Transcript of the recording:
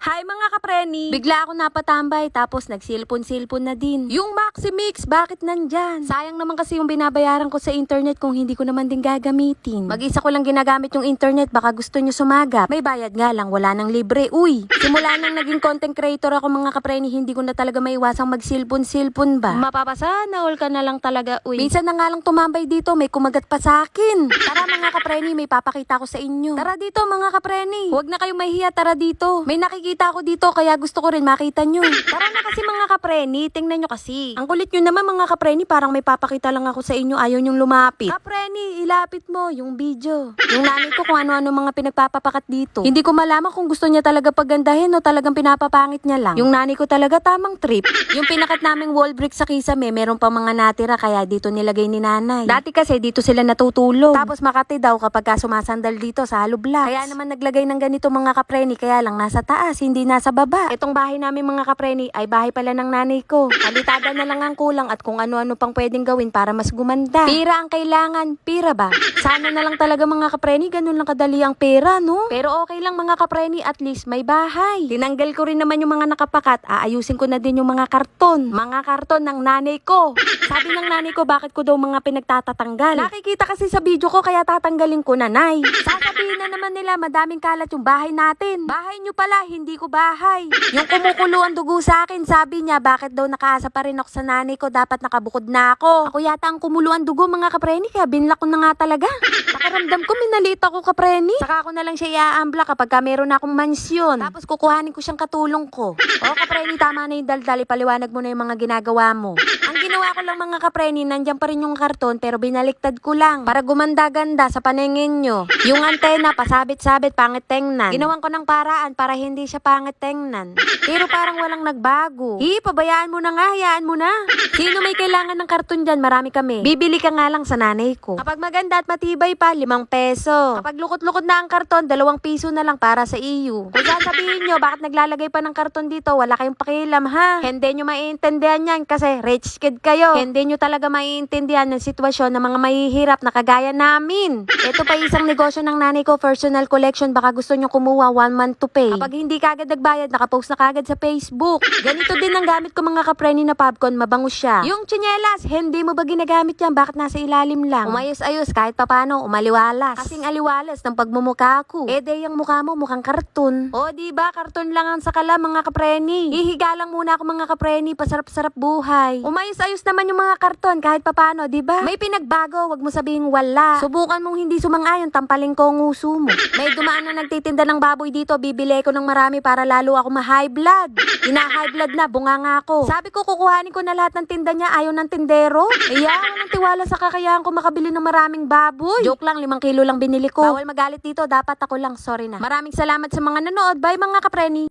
Hi mga kapreni! Bigla ako napatambay tapos nagsilpon-silpon na din. Yung Maximix, bakit nandyan? Sayang naman kasi yung binabayaran ko sa internet kung hindi ko naman din gagamitin. Mag-isa ko lang ginagamit yung internet, baka gusto nyo sumagap. May bayad nga lang, wala nang libre. Uy! Simula nang naging content creator ako mga kapreni, hindi ko na talaga maiwasang magsilpon-silpon ba? Mapapasana all ka na lang talaga, uy. Minsan na nga lang tumambay dito, may kumagat pa sa akin. Tara mga kapreni, may papakita ko sa inyo. Tara dito mga kapreni. Huwag na kayong mahihiya, tara dito. May nakikita ako dito kaya gusto ko rin makita nyo. Tara na kasi mga kapreni, tingnan nyo kasi. Ang kulit nyo naman mga kapreni, parang may papakita lang ako sa inyo, ayaw nyong lumapit. Kapreni, ilapit mo yung video. Yung nanay ko kung ano-ano mga pinagpapapakat dito. Hindi ko malaman kung gusto niya talaga pagandahin o talagang pinapapangit niya lang. Yung nanay ko talaga tamang trip. Yung pinakat naming wall brick sa Kisame, meron pa mga natira kaya dito nilagay ni nanay. Dati kasi dito sila natutulog. Tapos Makati daw kapag sumasandal dito sa Hollow Blocks. Kaya naman naglagay ng ganito mga kapreni, kaya lang nasa taas, hindi nasa baba. Itong bahay namin mga kapreni ay bahay pala ng nanay ko. Kalitada na lang ang kulang at kung ano-ano pang pwedeng gawin para mas gumanda. Pira ang kailangan, pira ba? Sana na lang talaga mga kapreni, ganun lang kadali ang pera, no? Pero okay lang mga kapreni, at least may bahay. Tinanggal ko rin naman yung mga nakapakat, aayusin ko na din yung mga karton. Mga karton ng nanay ko. Sabi ng nanay ko, bakit ko daw mga pinagtatatanggal? Nakikita kasi sa video ko kaya tatanggalin ko na, nay. Sasabihin na naman nila, madaming kalat yung bahay natin. Bahay nyo pala, hindi ko bahay. Yung kumukulo ang dugo sa akin, sabi niya, bakit daw nakaasa pa rin ako sa nanay ko, dapat nakabukod na ako. Ako yata ang kumulo ang dugo mga kapreni, kaya binlock ko na nga talaga. Pakiramdam ko, minalita ko kapreni. Saka ako na lang siya i-aambla kapag meron akong mansyon. Tapos kukuhanin ko siyang katulong ko. O kapreni, tama na yung daldal, ipaliwanag mo na yung mga ginagawa mo. Ang ginawa ko lang mga kapreni, nandyan pa rin yung karton pero binaliktad ko lang para gumanda-ganda sa paningin nyo. Yung antena, pasabit-sabit, pangit tingnan. Ginawan ko ng paraan para hindi siya pangit tingnan. Pero parang walang nagbago. Pabayaan mo na nga, hayaan mo na. Sino may kailangan ng karton dyan? Marami kami. Bibili ka nga lang sa nanay ko. Kapag maganda at matibay pa, 5 peso. Kapag lukot-lukot na ang karton, 2 piso na lang para sa iyo. Kung sasabihin nyo, bakit naglalagay pa ng karton dito? Wala kayong pakialam ha. Hindi nyo maiintindihan yan kasi rich kid kayo. Hindi nyo talaga maiintindihan ng sitwasyon ng mga mahihirap na kagaya namin. Ito pa isang negosyo ng nanay ko, personal collection. Baka gusto nyo kumuha 1 month to pay. Kapag hindi kagad nagbayad, nakapost na kagad sa Facebook. Ganito din ang gamit ko mga kapreni na popcorn, mabango siya. Yung tsinelas, hindi mo ba ginagamit yan? Bakit nasa ilalim lang? Umayos-ayos kahit papano, umaliwalas. Kasing aliwalas ng pagmumukha ko. Yung mukha mo mukhang karton. O diba, karton lang ang sakala mga kapreni. Hihiga lang muna ako mga kapreni, pasarap-sarap buhay. Umayos-ayos naman yung mga karton kahit papano, diba? May pinagbago, wag mo sabihing wala. Subukan mong hindi sumang-ayon, tampaling ko ang uso mo. May dumaan na nagtitinda ng baboy dito, bibili ko ng marami para lalo ako ma-high blood. Ina-high blood na, bunga nga ako. Sabi ko, kukuhanin ko na lahat ng tinda niya, ayaw ng tindero. Walang tiwala sa kakayahan ko makabili ng maraming baboy. Joke lang, 5 kilo lang binili ko. Bawal magalit dito, dapat ako lang, sorry na. Maraming salamat sa mga nanood, bye mga kapreni.